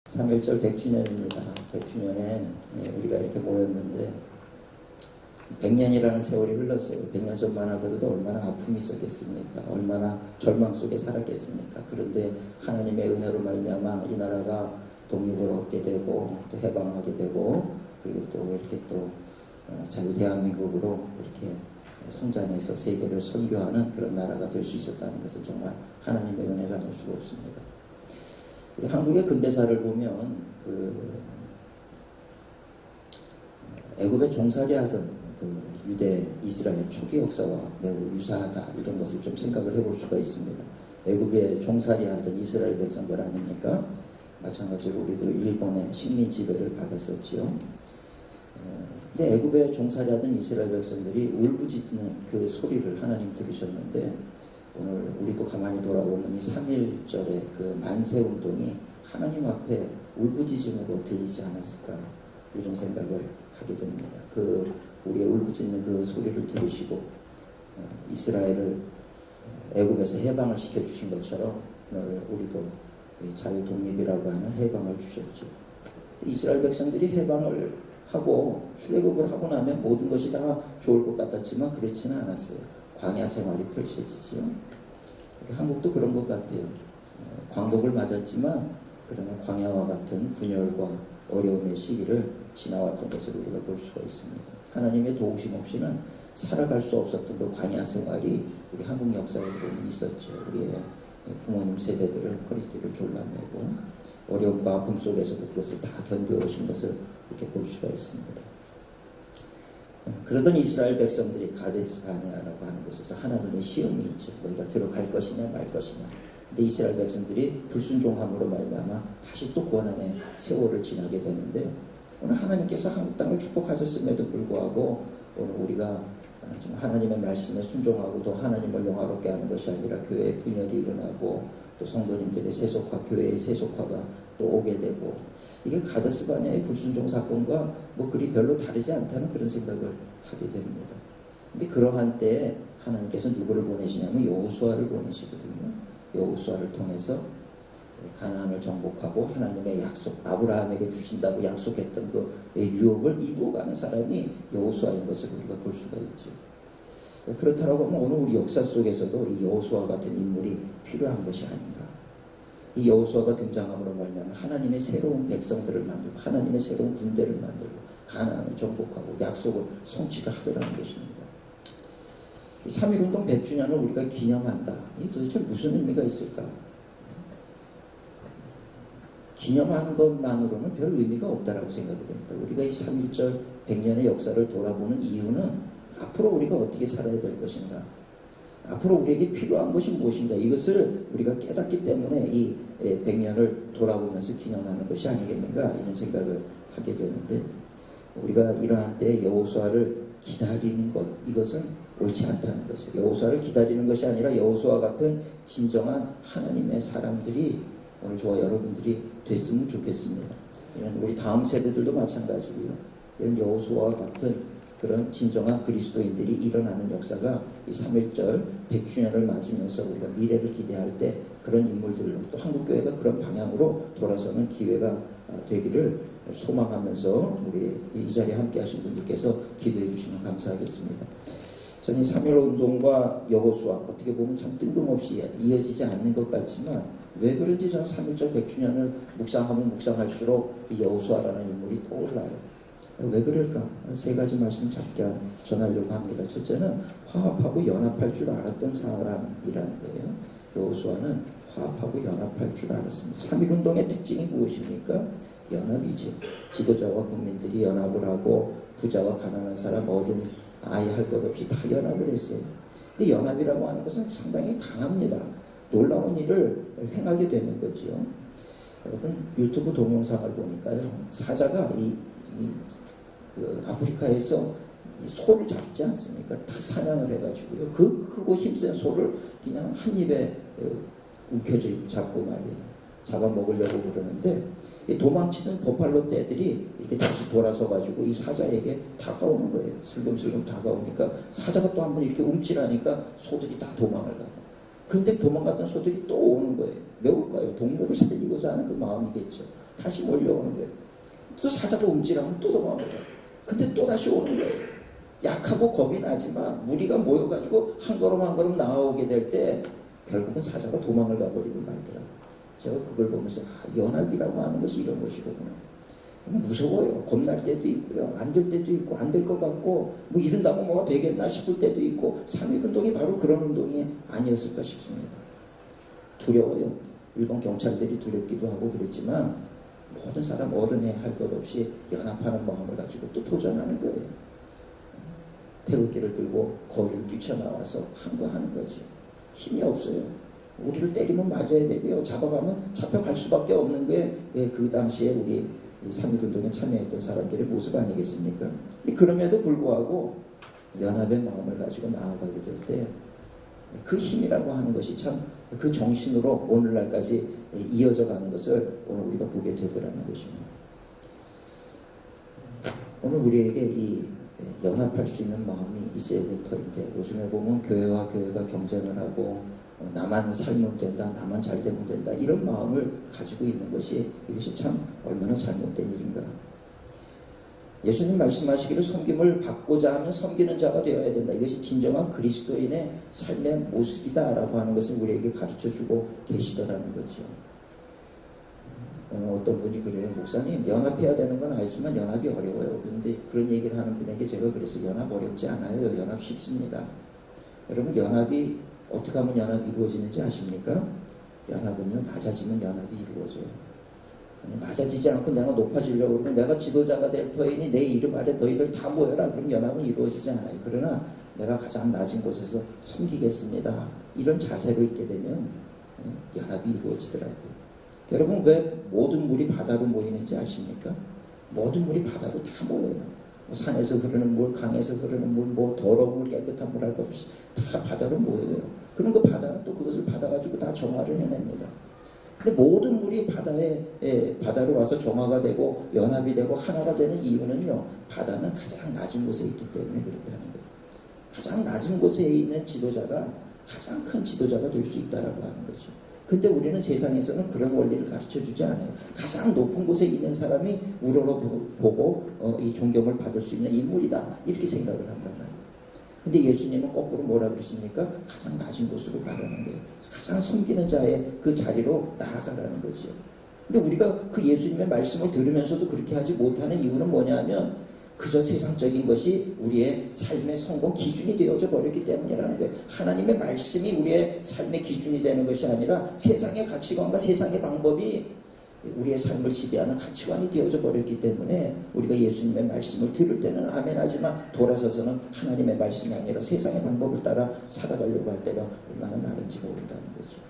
3.1절 100주년입니다. 100주년에 우리가 이렇게 모였는데 100년이라는 세월이 흘렀어요. 100년 전만 하더라도 얼마나 아픔이 있었겠습니까? 얼마나 절망 속에 살았겠습니까? 그런데 하나님의 은혜로 말미암아 이 나라가 독립을 얻게 되고 또 해방하게 되고 그리고 또 이렇게 또 자유 대한민국으로 이렇게 성장해서 세계를 선교하는 그런 나라가 될 수 있었다는 것은 정말 하나님의 은혜가 아닐 수가 없습니다. 우리 한국의 근대사를 보면 애굽에 종살이 하던 유대 이스라엘 초기 역사와 매우 유사하다 이런 것을 좀 생각을 해볼 수가 있습니다. 애굽에 종살이 하던 이스라엘 백성들 아닙니까? 마찬가지로 우리도 일본의 식민 지배를 받았었지요. 근데 애굽에 종살이 하던 이스라엘 백성들이 울부짖는 그 소리를 하나님 들으셨는데 오늘 우리도 가만히 돌아보면 이 3.1절의 그 만세운동이 하나님 앞에 울부짖음으로 들리지 않았을까 이런 생각을 하게 됩니다. 우리의 울부짖는 그 소리를 들으시고 이스라엘을 애굽에서 해방을 시켜주신 것처럼 오늘 우리도 자유 독립이라고 하는 해방을 주셨죠. 이스라엘 백성들이 해방을 하고 출애굽을 하고 나면 모든 것이 다 좋을 것 같았지만 그렇지는 않았어요. 광야 생활이 펼쳐지지요. 한국도 그런 것 같아요. 광복을 맞았지만 그러나 광야와 같은 분열과 어려움의 시기를 지나왔던 것을 우리가 볼 수가 있습니다. 하나님의 도우심 없이는 살아갈 수 없었던 그 광야 생활이 우리 한국 역사에 보면 있었죠. 우리의 부모님 세대들은 허리띠를 졸라매고 어려움과 아픔 속에서도 그것을 다 견뎌오신 것을 이렇게 볼 수가 있습니다. 그러던 이스라엘 백성들이 가데스 바네아라고 하는 곳에서 하나님의 시험이 있죠. 너희가 들어갈 것이냐 말 것이냐. 근데 이스라엘 백성들이 불순종함으로 말미암아 다시 또 고난의 세월을 지나게 되는데 오늘 하나님께서 한국 땅을 축복하셨음에도 불구하고 오늘 우리가 좀 하나님의 말씀에 순종하고 또 하나님을 영화롭게 하는 것이 아니라 교회의 분열이 일어나고 또 성도님들의 세속화, 교회의 세속화가 또 오게 되고 이게 가데스 바네아의 불순종 사건과 뭐 그리 별로 다르지 않다는 그런 생각을 하게 됩니다. 근데 그러한 때에 하나님께서 누구를 보내시냐면 여호수아를 보내시거든요. 여호수아를 통해서 가나안을 정복하고 하나님의 약속, 아브라함에게 주신다고 약속했던 그 유업을 이루어가는 사람이 여호수아인 것을 우리가 볼 수가 있죠. 그렇다고 하면 오늘 우리 역사 속에서도 이 여호수아 같은 인물이 필요한 것이 아닌가. 이 여호수아가 등장함으로 말미암아 하나님의 새로운 백성들을 만들고 하나님의 새로운 군대를 만들고 가나안을 정복하고 약속을 성취를 하더라는 것입니다. 3.1운동 100주년을 우리가 기념한다. 이 도대체 무슨 의미가 있을까? 기념하는 것만으로는 별 의미가 없다라고 생각이 됩니다. 우리가 이 3.1절 100년의 역사를 돌아보는 이유는 앞으로 우리가 어떻게 살아야 될 것인가? 앞으로 우리에게 필요한 것이 무엇인가? 이것을 우리가 깨닫기 때문에 이 100년을 돌아보면서 기념하는 것이 아니겠는가? 이런 생각을 하게 되는데 우리가 이러한 때 여호수아를 기다리는 것, 이것은 옳지 않다는 거죠. 여호수아를 기다리는 것이 아니라 여호수아 같은 진정한 하나님의 사람들이 오늘 저와 여러분들이 됐으면 좋겠습니다. 이런 우리 다음 세대들도 마찬가지고요. 이런 여호수아와 같은 그런 진정한 그리스도인들이 일어나는 역사가 이 3.1절 100주년을 맞으면서 우리가 미래를 기대할 때 그런 인물들로 또 한국교회가 그런 방향으로 돌아서는 기회가 되기를 소망하면서 우리 이 자리에 함께 하신 분들께서 기도해 주시면 감사하겠습니다. 저는 3.1운동과 여호수아 어떻게 보면 참 뜬금없이 이어지지 않는 것 같지만 왜 그런지 저는 3.1절 100주년을 묵상하면 묵상할수록 이 여호수아라는 인물이 떠올라요. 왜 그럴까? 세 가지 말씀 짧게 전하려고 합니다. 첫째는 화합하고 연합할 줄 알았던 사람이라는 거예요. 여호수아는 화합하고 연합할 줄 알았습니다. 3.1운동의 특징이 무엇입니까? 연합이죠. 지도자와 국민들이 연합을 하고 부자와 가난한 사람, 어른, 아이 할 것 없이 다 연합을 했어요. 근데 연합이라고 하는 것은 상당히 강합니다. 놀라운 일을 행하게 되는 거죠. 어떤 유튜브 동영상을 보니까요. 사자가 아프리카에서 소를 잡지 않습니까? 딱 사냥을 해가지고요. 그 크고 힘센 소를 그냥 한 입에 움켜쥐 잡고 말이에요. 잡아먹으려고 그러는데 도망치는 버팔로 떼들이 이렇게 다시 돌아서가지고 이 사자에게 다가오는 거예요. 슬금슬금 다가오니까 사자가 또 한번 이렇게 움찔하니까 소들이 다 도망을 가고 근데 도망갔던 소들이 또 오는 거예요. 왜 올까요? 동료를 살리고자 하는 그 마음이겠죠. 다시 몰려오는 거예요. 또 사자가 움찔하면 또 도망가요. 근데 또 다시 오는 거예요. 약하고 겁이 나지만 무리가 모여가지고 한 걸음 한 걸음 나아오게 될 때 결국은 사자가 도망을 가버리고 말더라고요. 제가 그걸 보면서 연합이라고 하는 것이 이런 것이거든요. 무서워요. 겁날 때도 있고요. 안 될 때도 있고 안 될 것 같고 뭐 이런다고 뭐가 되겠나 싶을 때도 있고 3.1운동이 바로 그런 운동이 아니었을까 싶습니다. 두려워요. 일본 경찰들이 두렵기도 하고 그랬지만 모든 사람 어른에 할 것 없이 연합하는 마음을 가지고 또 도전하는 거예요. 태극기를 들고 거리를 뛰쳐나와서 항거하는 거죠. 힘이 없어요. 우리를 때리면 맞아야 되고요. 잡아가면 잡혀갈 수밖에 없는 게 그 당시에 우리 3.1운동에 참여했던 사람들의 모습 아니겠습니까? 그럼에도 불구하고 연합의 마음을 가지고 나아가게 될 때 그 힘이라고 하는 것이 참 그 정신으로 오늘날까지 이어져 가는 것을 오늘 우리가 보게 되더라는 것입니다. 오늘 우리에게 이 연합할 수 있는 마음이 있어야 될 터인데 요즘에 보면 교회와 교회가 경쟁을 하고 나만 살면 된다, 나만 잘 되면 된다 이런 마음을 가지고 있는 것이 이것이 참 얼마나 잘못된 일인가. 예수님 말씀하시기를 섬김을 받고자 하면 섬기는 자가 되어야 된다. 이것이 진정한 그리스도인의 삶의 모습이다 라고 하는 것을 우리에게 가르쳐주고 계시더라는 거죠. 어떤 분이 그래요. 목사님 연합해야 되는 건 알지만 연합이 어려워요. 그런데 그런 얘기를 하는 분에게 제가 그래서 연합 어렵지 않아요. 연합 쉽습니다. 여러분 연합이 어떻게 하면 연합이 이루어지는지 아십니까? 연합은요 낮아지면 연합이 이루어져요. 낮아지지 않고 내가 높아지려고 그러면 내가 지도자가 될 터이니 내 이름 아래 너희들 다 모여라. 그럼 연합은 이루어지지 않아요. 그러나 내가 가장 낮은 곳에서 섬기겠습니다. 이런 자세로 있게 되면 연합이 이루어지더라고요. 여러분 왜 모든 물이 바다로 모이는지 아십니까? 모든 물이 바다로 다 모여요. 뭐 산에서 흐르는 물, 강에서 흐르는 물, 뭐 더러운 물, 깨끗한 물 할 것 없이 다 바다로 모여요. 그럼 그 바다는 또 그것을 받아가지고 다 정화를 해냅니다. 근데 모든 물이 바다로 와서 정화가 되고 연합이 되고 하나가 되는 이유는요. 바다는 가장 낮은 곳에 있기 때문에 그렇다는 거예요. 가장 낮은 곳에 있는 지도자가 가장 큰 지도자가 될 수 있다라고 하는 거죠. 근데 우리는 세상에서는 그런 원리를 가르쳐주지 않아요. 가장 높은 곳에 있는 사람이 우러러보고 이 존경을 받을 수 있는 인물이다. 이렇게 생각을 한단 말이에요. 근데 예수님은 거꾸로 뭐라 그러십니까? 가장 낮은 곳으로 가라는 거예요. 가장 섬기는 자의 그 자리로 나아가라는 거죠. 근데 우리가 그 예수님의 말씀을 들으면서도 그렇게 하지 못하는 이유는 뭐냐면 그저 세상적인 것이 우리의 삶의 성공 기준이 되어져 버렸기 때문이라는 거예요. 하나님의 말씀이 우리의 삶의 기준이 되는 것이 아니라 세상의 가치관과 세상의 방법이 우리의 삶을 지배하는 가치관이 되어져 버렸기 때문에 우리가 예수님의 말씀을 들을 때는 아멘 하지만 돌아서서는 하나님의 말씀이 아니라 세상의 방법을 따라 살아가려고 할 때가 얼마나 많은지 모른다는 거죠.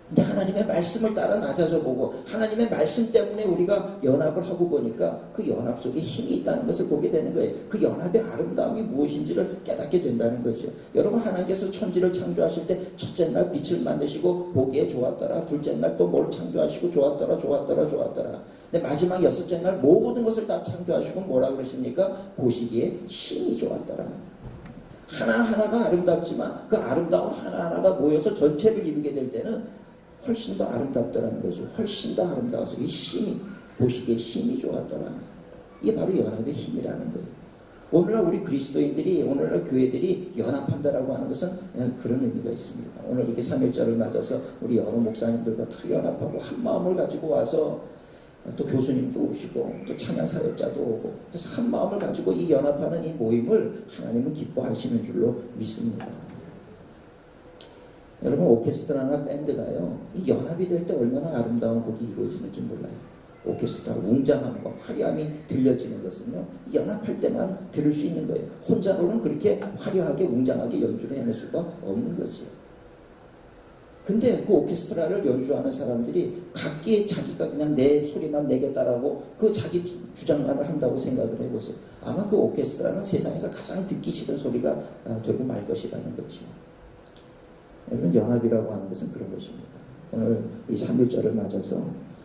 근데 하나님의 말씀을 따라 낮아져 보고 하나님의 말씀 때문에 우리가 연합을 하고 보니까 그 연합 속에 힘이 있다는 것을 보게 되는 거예요. 그 연합의 아름다움이 무엇인지를 깨닫게 된다는 거죠. 여러분 하나님께서 천지를 창조하실 때 첫째 날 빛을 만드시고 보기에 좋았더라. 둘째 날 또 뭘 창조하시고 좋았더라. 근데 마지막 여섯째 날 모든 것을 다 창조하시고 뭐라 그러십니까? 보시기에 신이 좋았더라. 하나하나가 아름답지만 그 아름다운 하나하나가 모여서 전체를 이루게 될 때는 훨씬 더 아름답더라는 거죠. 훨씬 더 아름다워서 이 힘이 보시기에 힘이 좋았더라. 이게 바로 연합의 힘이라는 거예요. 오늘날 우리 그리스도인들이 오늘날 교회들이 연합한다라고 하는 것은 그런 의미가 있습니다. 오늘 이렇게 3.1절을 맞아서 우리 여러 목사님들과 다 연합하고 한 마음을 가지고 와서 또 교수님도 오시고 또 찬양사역자도 오고 그래서 한 마음을 가지고 이 연합하는 이 모임을 하나님은 기뻐하시는 줄로 믿습니다. 여러분 오케스트라나 밴드가요 이 연합이 될 때 얼마나 아름다운 곡이 이루어지는지 몰라요. 오케스트라 웅장함과 화려함이 들려지는 것은요 연합할 때만 들을 수 있는 거예요. 혼자로는 그렇게 화려하게 웅장하게 연주를 해낼 수가 없는 거죠. 근데 그 오케스트라를 연주하는 사람들이 각기 자기가 그냥 내 소리만 내겠다라고 그 자기 주장만을 한다고 생각을 해보세요. 아마 그 오케스트라는 세상에서 가장 듣기 싫은 소리가 되고 말 것이라는 거죠. 여러분 연합이라고 하는 것은 그런 것입니다. 오늘 이 3.1절을 맞아서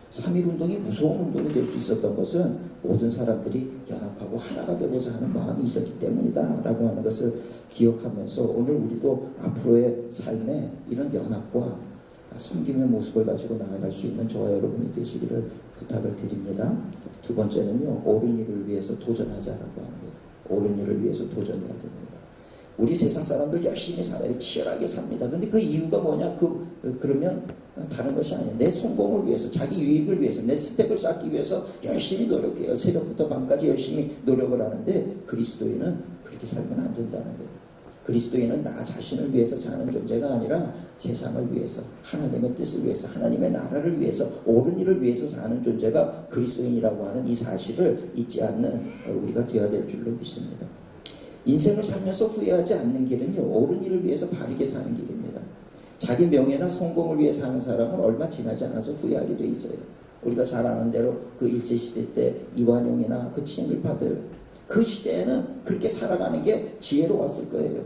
3.1운동이 무서운 운동이 될 수 있었던 것은 모든 사람들이 연합하고 하나가 되고자 하는 마음이 있었기 때문이다 라고 하는 것을 기억하면서 오늘 우리도 앞으로의 삶에 이런 연합과 섬김의 모습을 가지고 나아갈 수 있는 저와 여러분이 되시기를 부탁을 드립니다. 두 번째는요, 옳은 일을 위해서 도전하자라고 하는 거예요. 옳은 일을 위해서 도전해야 됩니다. 우리 세상 사람들 열심히 살아요. 치열하게 삽니다. 근데 그 이유가 뭐냐? 그러면 다른 것이 아니에요. 내 성공을 위해서, 자기 유익을 위해서, 내 스펙을 쌓기 위해서 열심히 노력해요. 새벽부터 밤까지 열심히 노력을 하는데 그리스도인은 그렇게 살면 안 된다는 거예요. 그리스도인은 나 자신을 위해서 사는 존재가 아니라 세상을 위해서, 하나님의 뜻을 위해서, 하나님의 나라를 위해서, 옳은 일을 위해서 사는 존재가 그리스도인이라고 하는 이 사실을 잊지 않는 우리가 되어야 될 줄로 믿습니다. 인생을 살면서 후회하지 않는 길은요, 옳은 일을 위해서 바르게 사는 길입니다. 자기 명예나 성공을 위해 사는 사람은 얼마 지나지 않아서 후회하게 돼 있어요. 우리가 잘 아는 대로 그 일제시대 때 이완용이나 그 친일파들, 그 시대에는 그렇게 살아가는 게 지혜로웠을 거예요.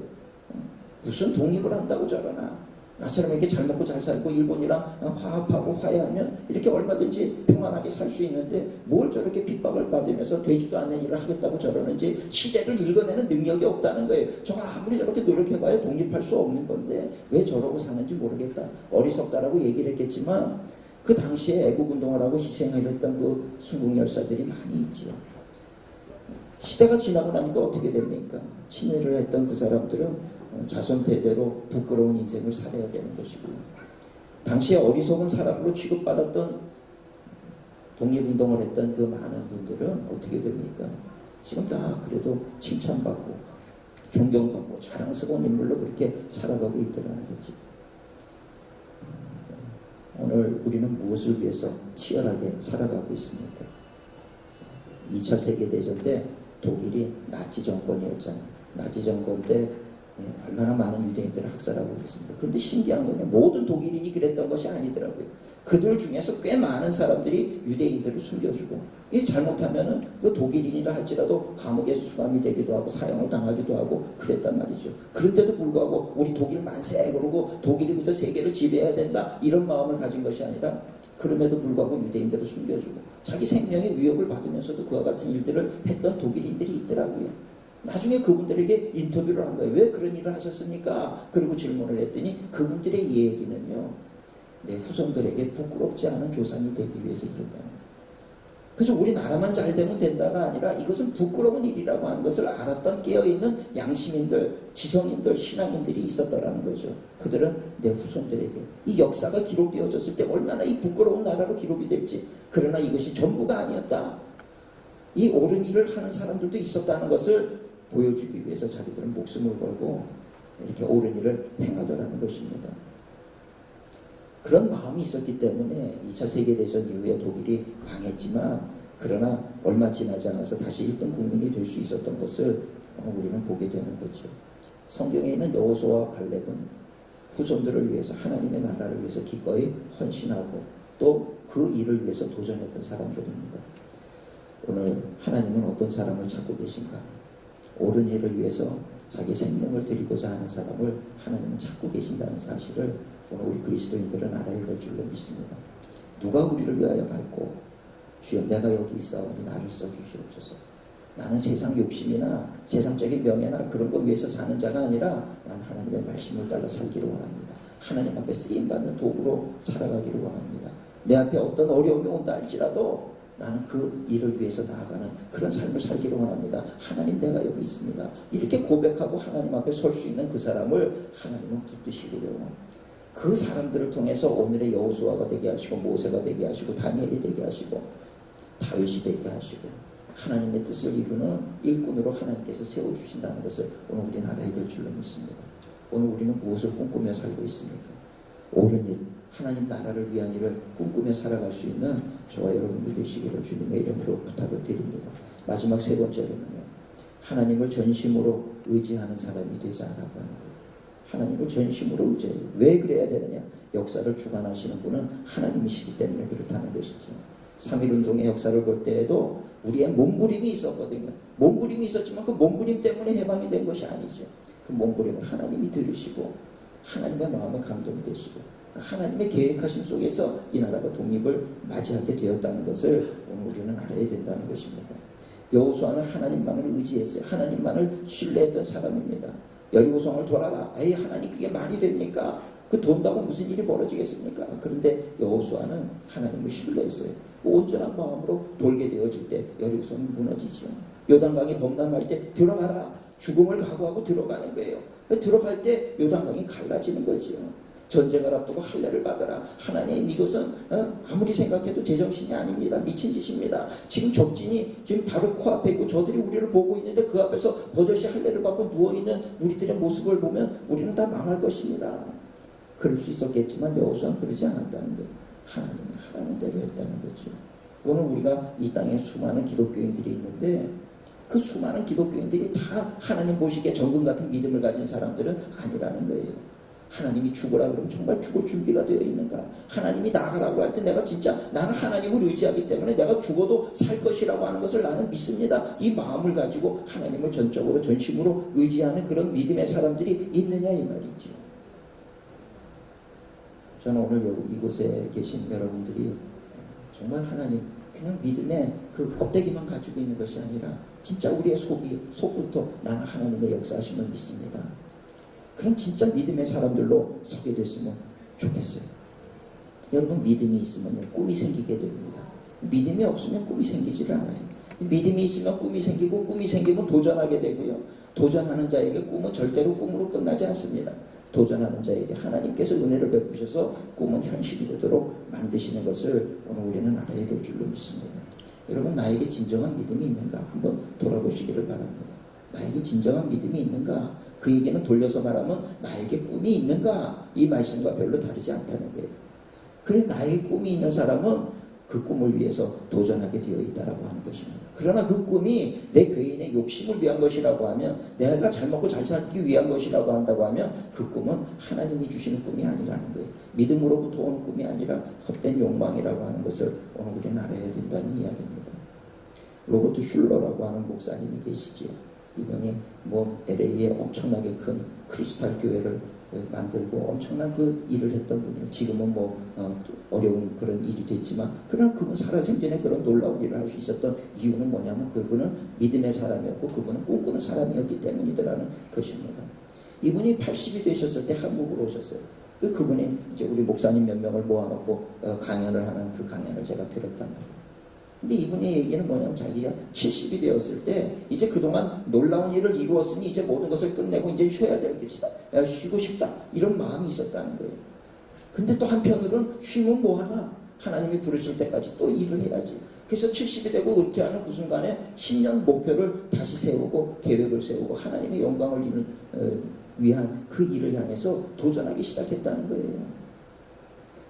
무슨 독립을 한다고 저러나, 나처럼 이렇게 잘 먹고 잘 살고 일본이랑 화합하고 화해하면 이렇게 얼마든지 평안하게 살 수 있는데 뭘 저렇게 핍박을 받으면서 되지도 않는 일을 하겠다고 저러는지, 시대를 읽어내는 능력이 없다는 거예요. 저가 아무리 저렇게 노력해봐야 독립할 수 없는 건데 왜 저러고 사는지 모르겠다. 어리석다라고 얘기를 했겠지만 그 당시에 애국운동을 하고 희생을 했던 그 순국열사들이 많이 있지요. 시대가 지나고 나니까 어떻게 됩니까? 친일을 했던 그 사람들은 자손 대대로 부끄러운 인생을 살아야 되는 것이고요. 당시에 어리석은 사람으로 취급받았던, 독립운동을 했던 그 많은 분들은 어떻게 됩니까? 지금 다 그래도 칭찬받고 존경받고 자랑스러운 인물로 그렇게 살아가고 있더라는 거지. 오늘 우리는 무엇을 위해서 치열하게 살아가고 있습니까? 2차 세계대전 때 독일이 나치 정권이었잖아요. 나치 정권 때 얼마나 많은 유대인들을 학살하고 그랬습니다. 그런데 신기한 건요, 모든 독일인이 그랬던 것이 아니더라고요. 그들 중에서 꽤 많은 사람들이 유대인들을 숨겨주고, 이 잘못하면은 그 독일인이라 할지라도 감옥에 수감이 되기도 하고 사형을 당하기도 하고 그랬단 말이죠. 그런데도 불구하고 우리 독일 만세 그러고 독일이 그저 세계를 지배해야 된다 이런 마음을 가진 것이 아니라, 그럼에도 불구하고 유대인들을 숨겨주고 자기 생명의 위협을 받으면서도 그와 같은 일들을 했던 독일인들이 있더라고요. 나중에 그분들에게 인터뷰를 한 거예요. 왜 그런 일을 하셨습니까? 그리고 질문을 했더니 그분들의 얘기는요, 내 후손들에게 부끄럽지 않은 조상이 되기 위해서 이런다는 거예요. 그래서 우리나라만 잘 되면 된다가 아니라 이것은 부끄러운 일이라고 하는 것을 알았던 깨어있는 양심인들, 지성인들, 신앙인들이 있었다라는 거죠. 그들은 내 후손들에게 이 역사가 기록되어졌을 때 얼마나 이 부끄러운 나라로 기록이 될지, 그러나 이것이 전부가 아니었다. 이 옳은 일을 하는 사람들도 있었다는 것을 보여주기 위해서 자기들은 목숨을 걸고 이렇게 옳은 일을 행하더라는 것입니다. 그런 마음이 있었기 때문에 2차 세계대전 이후에 독일이 망했지만, 그러나 얼마 지나지 않아서 다시 1등 국민이 될 수 있었던 것을 우리는 보게 되는 거죠. 성경에 있는 여호수아와 갈렙은 후손들을 위해서, 하나님의 나라를 위해서 기꺼이 헌신하고 또 그 일을 위해서 도전했던 사람들입니다. 오늘 하나님은 어떤 사람을 찾고 계신가? 옳은 일을 위해서 자기 생명을 드리고자 하는 사람을 하나님은 찾고 계신다는 사실을 오늘 우리 그리스도인들은 알아야 될 줄로 믿습니다. 누가 우리를 위하여 갈고, 주여 내가 여기 있사오니 나를 써주시옵소서. 나는 세상 욕심이나 세상적인 명예나 그런 것 위해서 사는 자가 아니라 나는 하나님의 말씀을 따라 살기를 원합니다. 하나님 앞에 쓰임받는 도구로 살아가기를 원합니다. 내 앞에 어떤 어려움이 온다 할지라도 나는 그 일을 위해서 나아가는 그런 삶을 살기를 원합니다. 하나님 내가 여기 있습니다. 이렇게 고백하고 하나님 앞에 설 수 있는 그 사람을 하나님은 붙드시고요. 그 사람들을 통해서 오늘의 여호수아가 되게 하시고 모세가 되게 하시고 다니엘이 되게 하시고 다윗이 되게 하시고 하나님의 뜻을 이루는 일꾼으로 하나님께서 세워주신다는 것을 오늘 우리는 알아야 될 줄로 믿습니다. 오늘 우리는 무엇을 꿈꾸며 살고 있습니까? 옳은 일, 하나님 나라를 위한 일을 꿈꾸며 살아갈 수 있는 저와 여러분들 되시기를 주님의 이름으로 부탁을 드립니다. 마지막 세 번째로는요, 하나님을 전심으로 의지하는 사람이 되자라고 하는 거예요. 하나님을 전심으로 의지해요. 왜 그래야 되느냐? 역사를 주관하시는 분은 하나님이시기 때문에 그렇다는 것이죠. 3.1운동의 역사를 볼 때에도 우리의 몸부림이 있었거든요. 몸부림이 있었지만 그 몸부림 때문에 해방이 된 것이 아니죠. 그 몸부림을 하나님이 들으시고 하나님의 마음에 감동이 되시고 하나님의 계획하심 속에서 이 나라가 독립을 맞이하게 되었다는 것을 오늘 우리는 알아야 된다는 것입니다. 여호수아는 하나님만을 의지했어요. 하나님만을 신뢰했던 사람입니다. 여리고성을 돌아라. 에이, 하나님 그게 말이 됩니까? 그 돈다고 무슨 일이 벌어지겠습니까? 그런데 여호수아는 하나님을 신뢰했어요. 그 온전한 마음으로 돌게 되어질 때 여리고성이 무너지죠. 요단강이 범람할 때 들어가라. 죽음을 각오하고 들어가는 거예요. 들어갈 때 요단강이 갈라지는 거죠. 전쟁을 앞두고 할례를 받아라. 하나님 이것은 아무리 생각해도 제정신이 아닙니다. 미친 짓입니다. 지금 적진이 지금 바로 코앞에 있고 저들이 우리를 보고 있는데 그 앞에서 버젓이 할례를 받고 누워있는 우리들의 모습을 보면 우리는 다 망할 것입니다. 그럴 수 있었겠지만 여호수아는 그러지 않았다는 거예요. 하나님이 하라는 대로 했다는 거죠. 오늘 우리가 이 땅에 수많은 기독교인들이 있는데 그 수많은 기독교인들이 다 하나님 보시기에 정금 같은 믿음을 가진 사람들은 아니라는 거예요. 하나님이 죽으라 그러면 정말 죽을 준비가 되어 있는가? 하나님이 나가라고 할 때 내가 진짜 나는 하나님을 의지하기 때문에 내가 죽어도 살 것이라고 하는 것을 나는 믿습니다. 이 마음을 가지고 하나님을 전적으로 전심으로 의지하는 그런 믿음의 사람들이 있느냐 이 말이죠. 저는 오늘 이곳에 계신 여러분들이 정말 하나님 그냥 믿음의 그 껍데기만 가지고 있는 것이 아니라 진짜 우리의 속부터 나는 하나님의 역사하심을 믿습니다. 그런 진짜 믿음의 사람들로 서게 됐으면 좋겠어요. 여러분 믿음이 있으면 꿈이 생기게 됩니다. 믿음이 없으면 꿈이 생기지를 않아요. 믿음이 있으면 꿈이 생기고 꿈이 생기면 도전하게 되고요. 도전하는 자에게 꿈은 절대로 꿈으로 끝나지 않습니다. 도전하는 자에게 하나님께서 은혜를 베푸셔서 꿈은 현실이 되도록 만드시는 것을 오늘 우리는 알아야 될 줄로 믿습니다. 여러분 나에게 진정한 믿음이 있는가 한번 돌아보시기를 바랍니다. 나에게 진정한 믿음이 있는가? 그 얘기는 돌려서 말하면 나에게 꿈이 있는가? 이 말씀과 별로 다르지 않다는 거예요. 그래 나에게 꿈이 있는 사람은 그 꿈을 위해서 도전하게 되어 있다라고 하는 것입니다. 그러나 그 꿈이 내 개인의 욕심을 위한 것이라고 하면 내가 잘 먹고 잘 살기 위한 것이라고 한다고 하면 그 꿈은 하나님이 주시는 꿈이 아니라는 거예요. 믿음으로부터 오는 꿈이 아니라 헛된 욕망이라고 하는 것을 오늘 우리는 알아야 된다는 이야기입니다. 로버트 슐러라고 하는 목사님이 계시지요. 이분이 LA에 엄청나게 큰 크리스탈 교회를 만들고 엄청난 그 일을 했던 분이에요. 지금은 어려운 그런 일이 됐지만 그러나 그분 살아생전에 그런 놀라운 일을 할 수 있었던 이유는 뭐냐면 그분은 믿음의 사람이었고 그분은 꿈꾸는 사람이었기 때문이더라는 것입니다. 이분이 80이 되셨을 때 한국으로 오셨어요. 그분이 이제 우리 목사님 몇 명을 모아놓고 강연을 하는 그 강연을 제가 들었단 말이에요. 근데 이분의 얘기는 뭐냐면 자기가 70이 되었을 때 이제 그동안 놀라운 일을 이루었으니 이제 모든 것을 끝내고 이제 쉬어야 될 것이다. 쉬고 싶다. 이런 마음이 있었다는 거예요. 근데 또 한편으로는 쉬면 뭐하나? 하나님이 부르실 때까지 또 일을 해야지. 그래서 70이 되고 은퇴하는 그 순간에 10년 목표를 다시 세우고 계획을 세우고 하나님의 영광을 위한 그 일을 향해서 도전하기 시작했다는 거예요.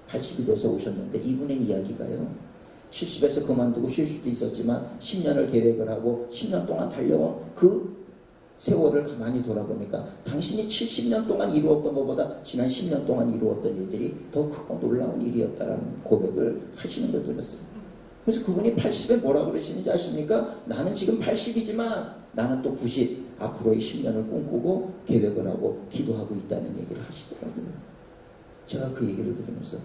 80이 돼서 오셨는데 이분의 이야기가요. 70에서 그만두고 쉴 수도 있었지만 10년을 계획을 하고 10년 동안 달려온 그 세월을 가만히 돌아보니까 당신이 70년 동안 이루었던 것보다 지난 10년 동안 이루었던 일들이 더 크고 놀라운 일이었다라는 고백을 하시는 걸 들었어요. 그래서 그분이 80에 뭐라 그러시는지 아십니까? 나는 지금 80이지만 나는 또 90, 앞으로의 10년을 꿈꾸고 계획을 하고 기도하고 있다는 얘기를 하시더라고요. 제가 그 얘기를 들으면서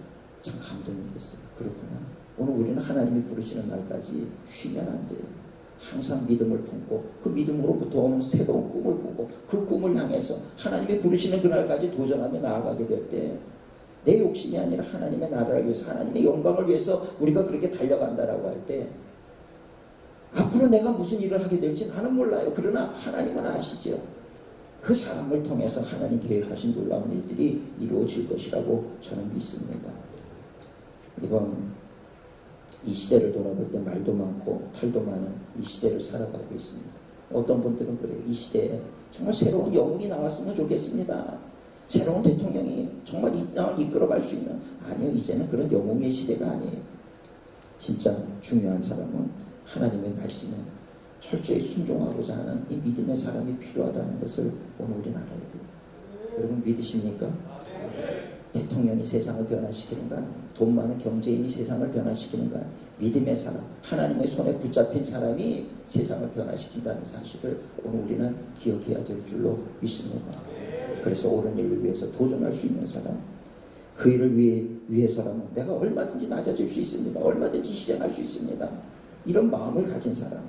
참 감동이 됐어요. 그렇구나. 오늘 우리는 하나님이 부르시는 날까지 쉬면 안 돼요. 항상 믿음을 품고 그 믿음으로부터 오는 새로운 꿈을 꾸고 그 꿈을 향해서 하나님이 부르시는 그날까지 도전하며 나아가게 될 때 내 욕심이 아니라 하나님의 나라를 위해서 하나님의 영광을 위해서 우리가 그렇게 달려간다라고 할 때 앞으로 내가 무슨 일을 하게 될지 나는 몰라요. 그러나 하나님은 아시죠. 그 사람을 통해서 하나님 계획하신 놀라운 일들이 이루어질 것이라고 저는 믿습니다. 이번 이 시대를 돌아볼 때 말도 많고 탈도 많은 이 시대를 살아가고 있습니다. 어떤 분들은 그래요. 이 시대에 정말 새로운 영웅이 나왔으면 좋겠습니다. 새로운 대통령이 정말 이 땅을 이끌어갈 수 있는. 아니요, 이제는 그런 영웅의 시대가 아니에요. 진짜 중요한 사람은 하나님의 말씀에 철저히 순종하고자 하는 이 믿음의 사람이 필요하다는 것을 오늘 우리는 알아야 돼요. 여러분 믿으십니까? 대통령이 세상을 변화시키는 거 아니에요. 돈 많은 경제인이 세상을 변화시키는 거 아니에요. 믿음의 사람, 하나님의 손에 붙잡힌 사람이 세상을 변화시킨다는 사실을 오늘 우리는 기억해야 될 줄로 믿습니다. 그래서 옳은 일을 위해서 도전할 수 있는 사람, 그 일을 위해서라면 내가 얼마든지 낮아질 수 있습니다. 얼마든지 희생할 수 있습니다. 이런 마음을 가진 사람,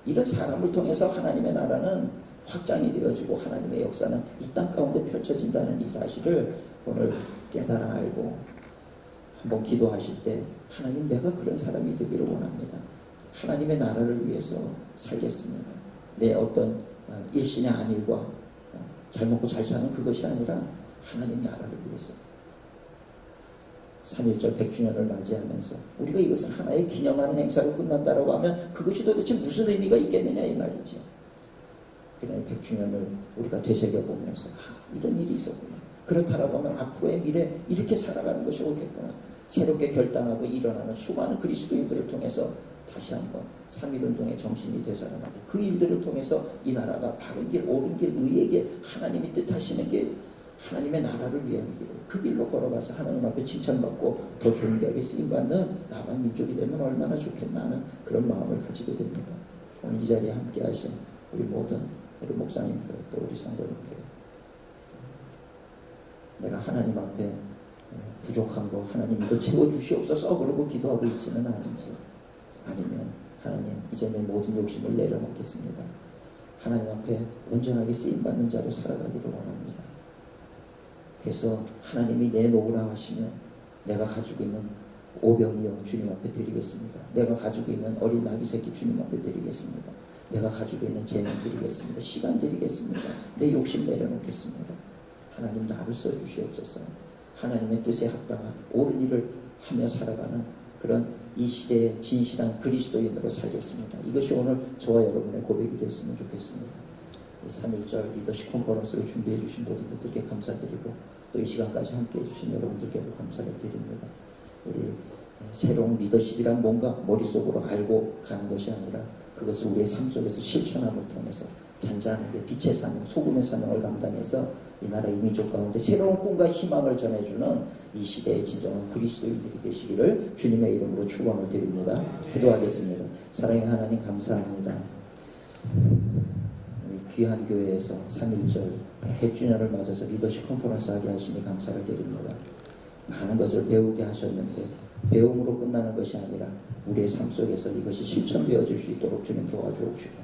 이런 사람을 통해서 하나님의 나라는 확장이 되어지고 하나님의 역사는 이 땅 가운데 펼쳐진다는 이 사실을 오늘 깨달아 알고 한번 기도하실 때 하나님, 내가 그런 사람이 되기를 원합니다. 하나님의 나라를 위해서 살겠습니다. 내 어떤 일신의 안일과 잘 먹고 잘 사는 그것이 아니라 하나님 나라를 위해서 3.1절 100주년을 맞이하면서 우리가 이것을 하나의 기념하는 행사로 끝난다라고 하면 그것이 도대체 무슨 의미가 있겠느냐 이 말이죠. 그러나 100주년을 우리가 되새겨보면서 이런 일이 있었구나. 그렇다라고 하면 앞으로의 미래 이렇게 살아가는 것이 옳겠구나. 새롭게 결단하고 일어나는 수많은 그리스도인들을 통해서 다시 한번 3.1운동의 정신이 되살아나고 그 일들을 통해서 이 나라가 바른 길, 옳은 길, 의의 길, 하나님이 뜻하시는 길, 하나님의 나라를 위한 길을 그 길로 걸어가서 하나님 앞에 칭찬받고 더 존귀하게 쓰임받는 나만 민족이 되면 얼마나 좋겠나 하는 그런 마음을 가지게 됩니다. 오늘 이 자리에 함께 하신 우리 모든 우리 목사님들 또 우리 성도님들, 내가 하나님 앞에 부족한 거 하나님 이거 채워주시옵소서 그러고 기도하고 있지는 않은지, 아니면 하나님 이제 내 모든 욕심을 내려놓겠습니다. 하나님 앞에 온전하게 쓰임받는 자로 살아가기를 원합니다. 그래서 하나님이 내놓으라 하시면 내가 가지고 있는 오병이어 주님 앞에 드리겠습니다. 내가 가지고 있는 어린 아기 새끼 주님 앞에 드리겠습니다. 내가 가지고 있는 재능 드리겠습니다. 시간 드리겠습니다. 내 욕심 내려놓겠습니다. 하나님 나를 써주시옵소서. 하나님의 뜻에 합당한 옳은 일을 하며 살아가는 그런 이 시대의 진실한 그리스도인으로 살겠습니다. 이것이 오늘 저와 여러분의 고백이 됐으면 좋겠습니다. 3.1절 리더십 컨퍼런스를 준비해 주신 모든 분들께 감사드리고 또 이 시간까지 함께 해주신 여러분들께도 감사를 드립니다. 우리 새로운 리더십이란 뭔가 머릿속으로 알고 가는 것이 아니라 그것을 우리의 삶 속에서 실천함을 통해서 잔잔하게 빛의 사명, 소금의 사명을 감당해서 이 나라 이 민족 가운데 새로운 꿈과 희망을 전해주는 이 시대의 진정한 그리스도인들이 되시기를 주님의 이름으로 축원을 드립니다. 기도하겠습니다. 사랑의 하나님 감사합니다. 귀한 교회에서 3.1절 100주년을 맞아서 리더십 컨퍼런스 하게 하시니 감사를 드립니다. 많은 것을 배우게 하셨는데 배움으로 끝나는 것이 아니라 우리의 삶 속에서 이것이 실천되어질 수 있도록 주님 도와주옵시고,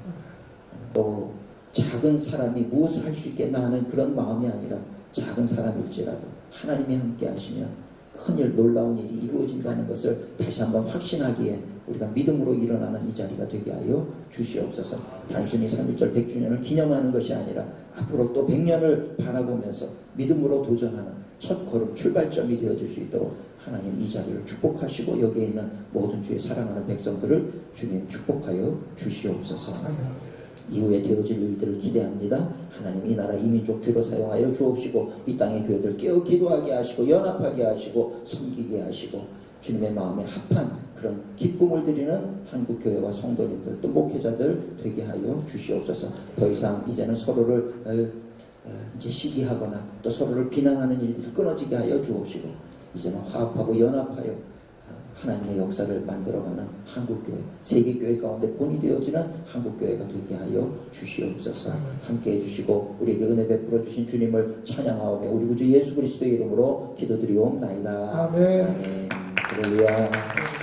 또 작은 사람이 무엇을 할 수 있겠나 하는 그런 마음이 아니라 작은 사람일지라도 하나님이 함께 하시면 큰일, 놀라운 일이 이루어진다는 것을 다시 한번 확신하기에 우리가 믿음으로 일어나는 이 자리가 되게 하여 주시옵소서. 단순히 3.1절 100주년을 기념하는 것이 아니라 앞으로 또 100년을 바라보면서 믿음으로 도전하는 첫 걸음, 출발점이 되어질 수 있도록 하나님 이 자리를 축복하시고 여기에 있는 모든 주의 사랑하는 백성들을 주님 축복하여 주시옵소서. 이후에 되어질 일들을 기대합니다. 하나님 이 나라 이 민족 들어 사용하여 주옵시고 이 땅의 교회들 깨어 기도하게 하시고 연합하게 하시고 섬기게 하시고 주님의 마음에 합한 그런 기쁨을 드리는 한국교회와 성도님들 또 목회자들 되게 하여 주시옵소서. 더 이상 이제는 서로를 이제 시기하거나 또 서로를 비난하는 일들이 끊어지게 하여 주옵시고 이제는 화합하고 연합하여 하나님의 역사를 만들어가는 한국교회, 세계교회 가운데 본이 되어지는 한국교회가 되게 하여 주시옵소서. 함께해 주시고 우리에게 은혜 베풀어 주신 주님을 찬양하오며 우리 구주 예수 그리스도의 이름으로 기도드리옵나이다. 아멘. 할렐루야.